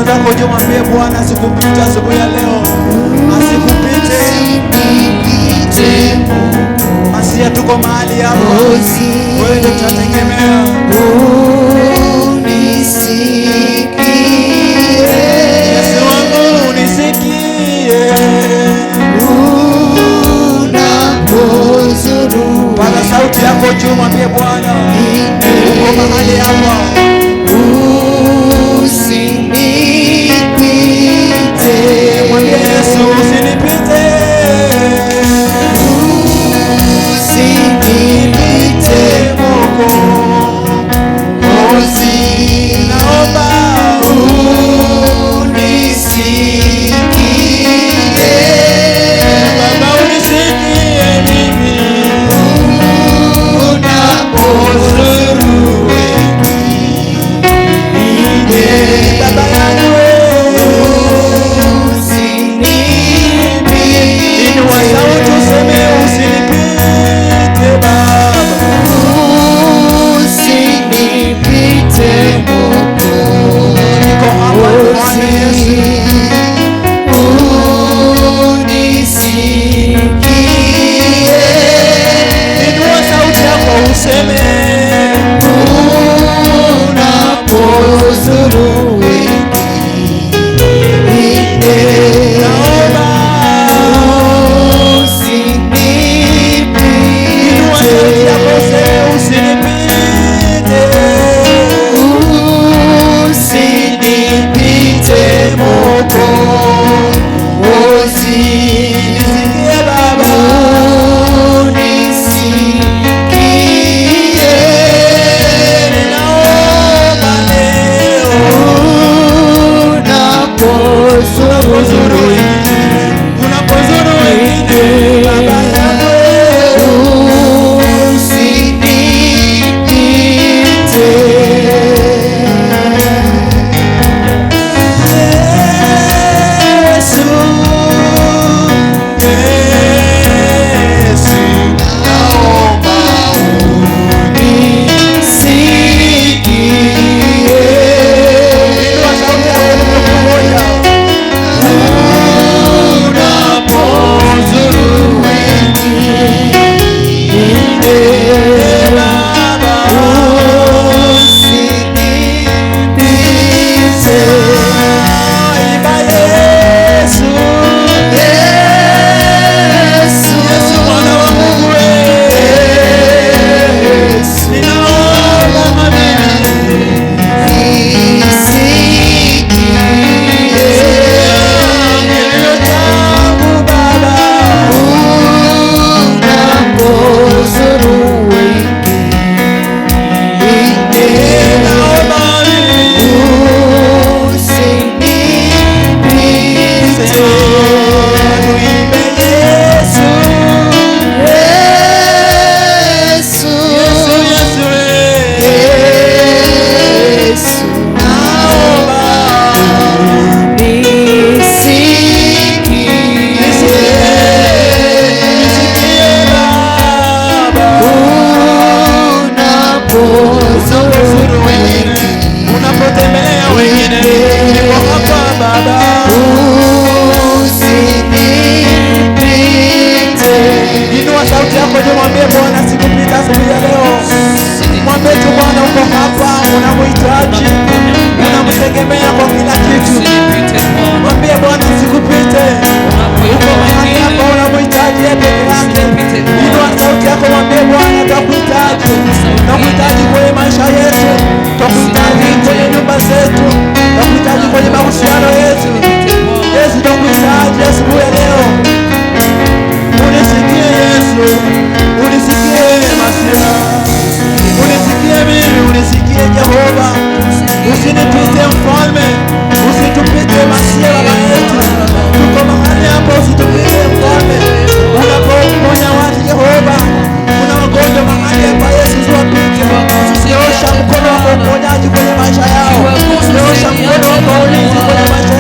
mikono zako juu, mwambie Bwana asikupite asubuhi ya leo, asikupite. Masia, tuko mahali hapo, wewe ndio tunategemea. Yesu wangu unisikie, paza sauti yako juu, mwambie Bwana uko mahali hapa. Mwambie Yesu usinipite, uponyaji kwenye maisha yao. Nyosha mkono wako ulinzi kwenye maisha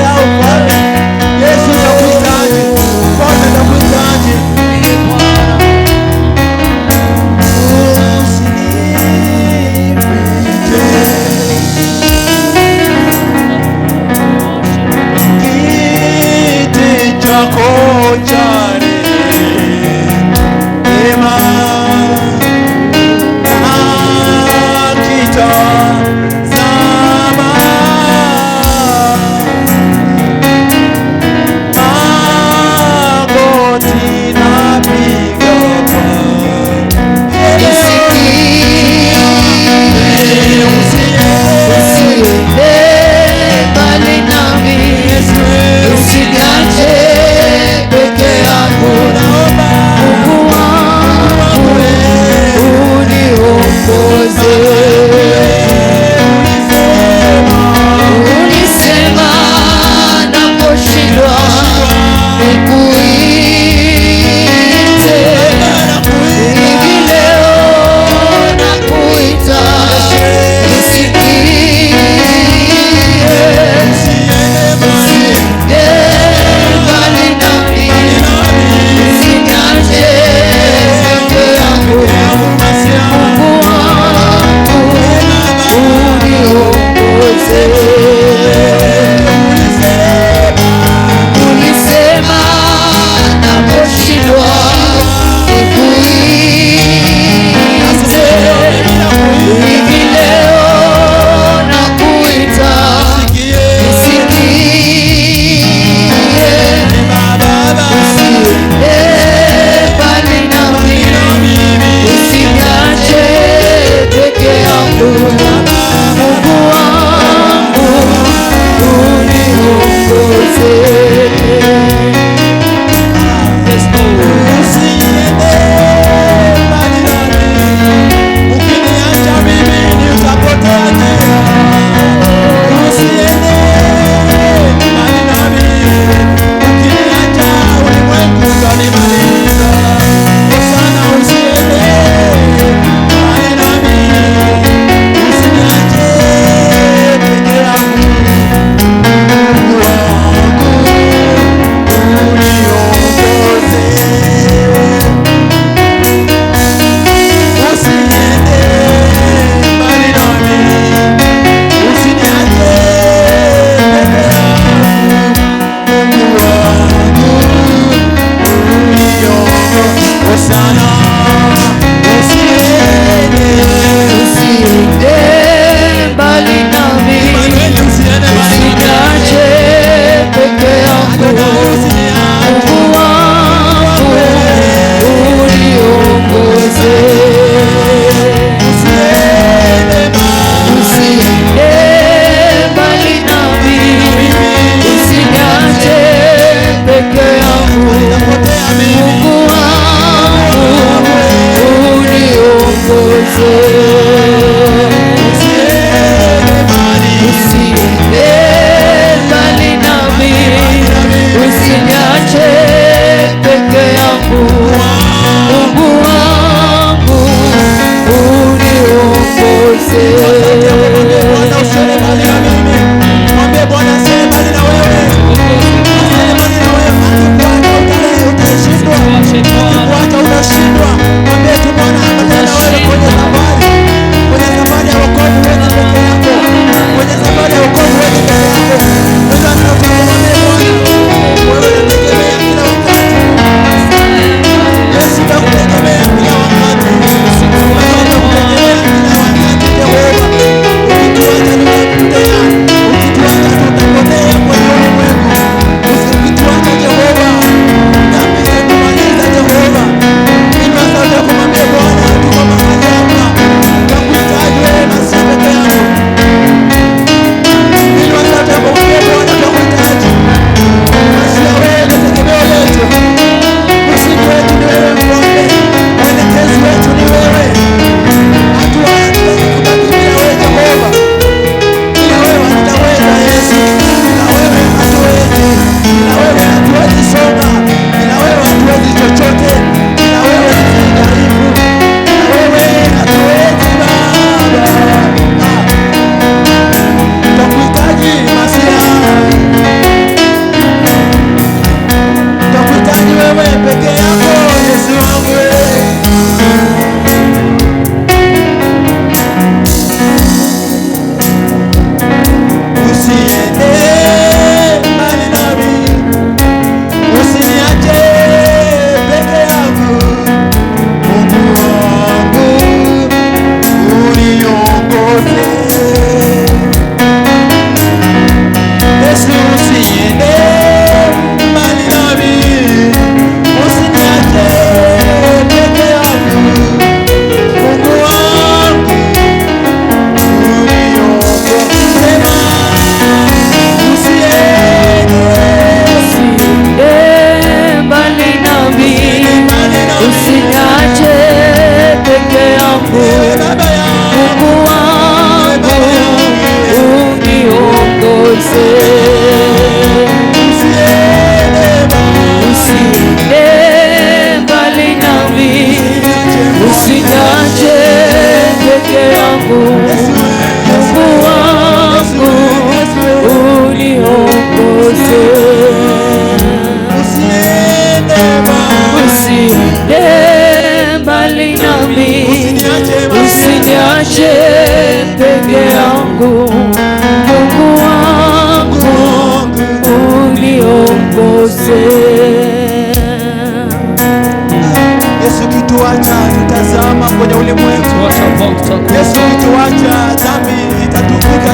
kwenye ulimwengu. Yesu, ukituacha dhambi itatukuta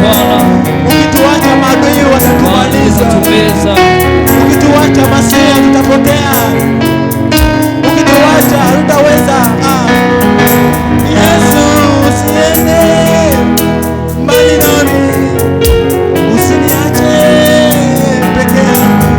Bwana. Ukituacha maadui watatumaliza. Ukituacha masia tutapotea. Ukituacha hatutaweza. Yesu, usiende mbali nami, usiniache peke yangu.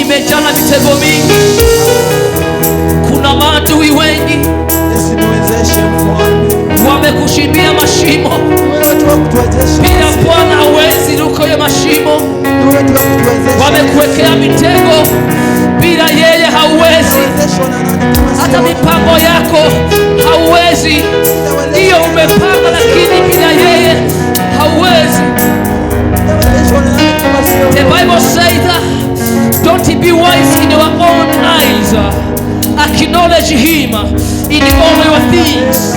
imejana mitego mingi, kuna maadui wengi wamekushibia mashimo. Bila Bwana hauwezi ruka ya mashimo. Wamekuwekea mitego, bila yeye hauwezi. Hata mipango yako hauwezi. Ndiyo umepanga, lakini bila yeye hauwezi. The Bible says that don't be wise in your own eyes. Acknowledge him in all your things.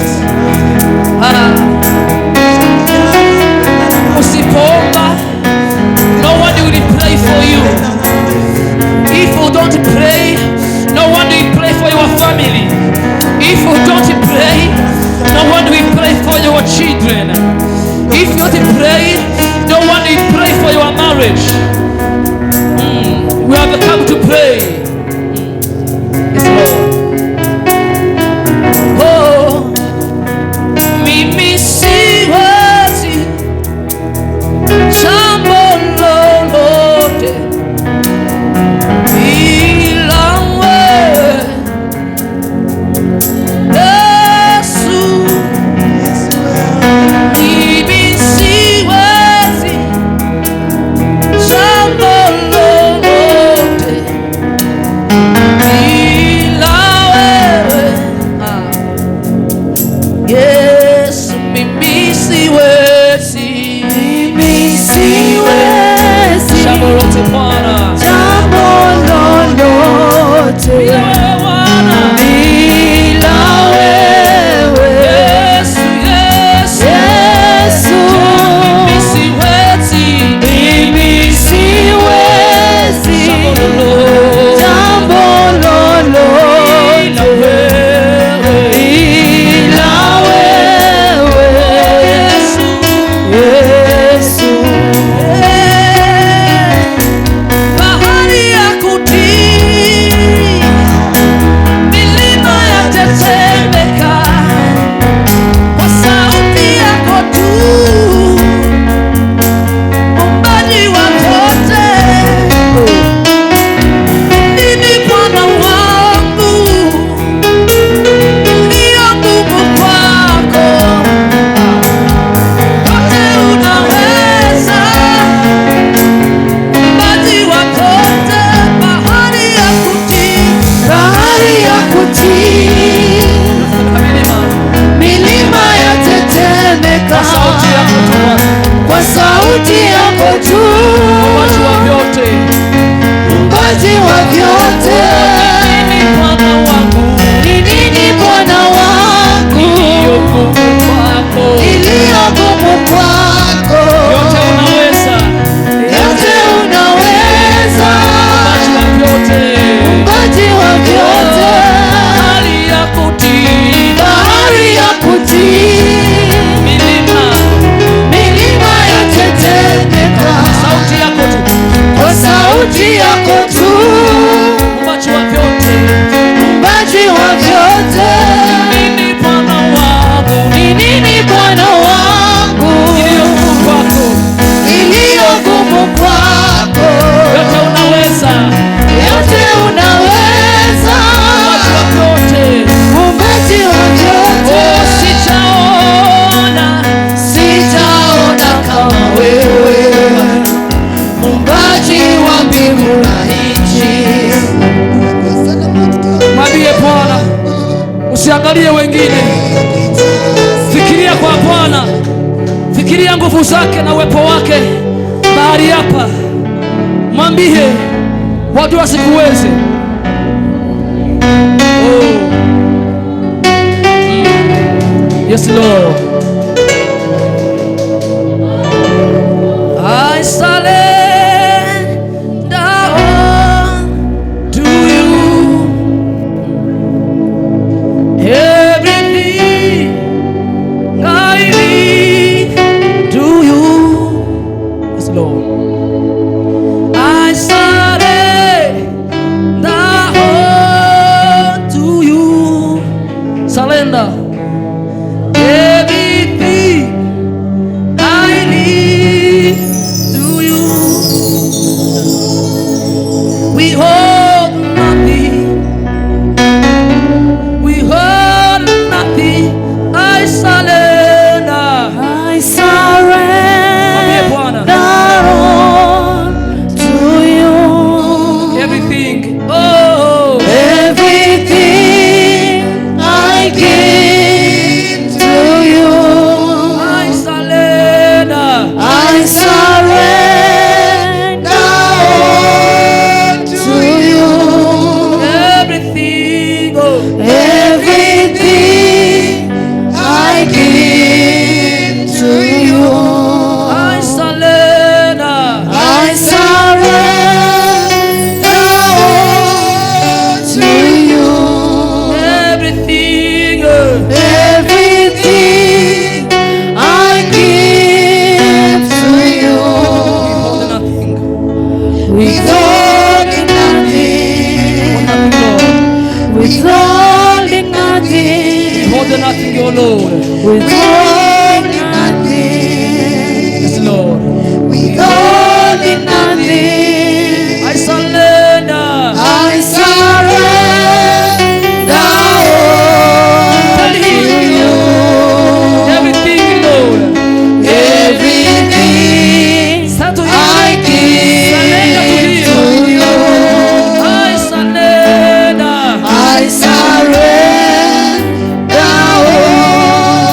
Usipoomba, no one will pray for you. If you don't pray, no one will pray for your family. If you don't Yesu, mimi siwezi. Jambo lolote Bwana, bila wewe Bwana, Yesu, Yesu, mimi siwezi. Jambo lolote bila wewe, Yesu. Bahari ya kutii, milima yatetemeka kwa sauti yako tu. Muumbaji wa vyote, mimi Bwana wangu, ndio nguvu kwako, yote unaweza. Muumbaji wa vyote, bahari ya kutii, milima yatetemeka kwa sauti yako tu. Muumbaji wa vyote, ni nini Bwana wangu, iliyo ngumu kwako, yote unaweza. Muumbaji wa vyote, bahari ya kutii, milima yatetemeka kwa sauti yako tu. Muumbaji wa vyote, ni nini Bwana wangu, iliyo ngumu kwako, yote unaweza. Muumbaji wa vyote, sijaona kama wewe, muumbaji wa mbingu na nchi. Mwambie Bwana, usiangalie wengine, fikiria kwa Bwana, fikiria nguvu zake na uwepo wake mahali hapa. Mwambie watu wasikuweze. Yes, Lord. I surrender all to you. Everything I need to you. Yes, Lord. I surrender all to you. Surrender. Everything I need to you. We hold nothing. We hold nothing. I surrender. All to you. Everything. Oh. Everything I give to you. I surrender. All to you. Everything. Oh. Everything I give to you. I surrender. I surrender all to you. Everything. Oh. Everything I give to you. Nothing. Withholding nothing. Withholding nothing. Hold nothing, your Lord. Withholding nothing. Yes, Lord. Withholding nothing. I surrender. I surrender all to you. Everything, Lord. Everything Stand to I Him. give to you. I surrender. I surrender all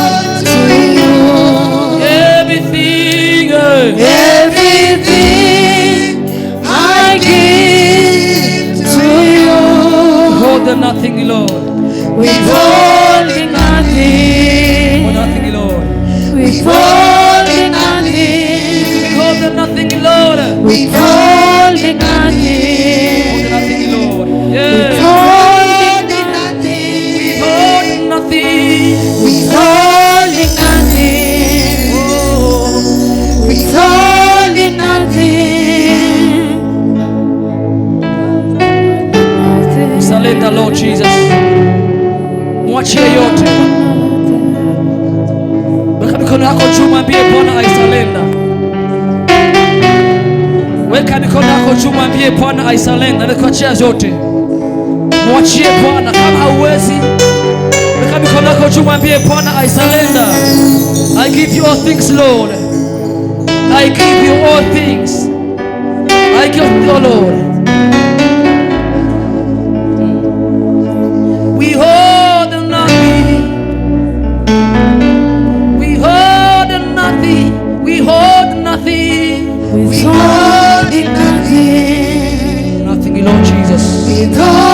mwachie yote. Weka mikono yako juu, mwambie Bwana I surrender. Weka mikono yako juu, mwambie Bwana I surrender. Nikuachia yote, mwachie Bwana. Kama hauwezi, weka mikono yako juu, mwambie Bwana I surrender. I give you all things, Lord. I give you all things. I give you, Lord. We hold nothing. We hold nothing. We hold nothing. We hold nothing. Nothing, Lord Jesus. We hold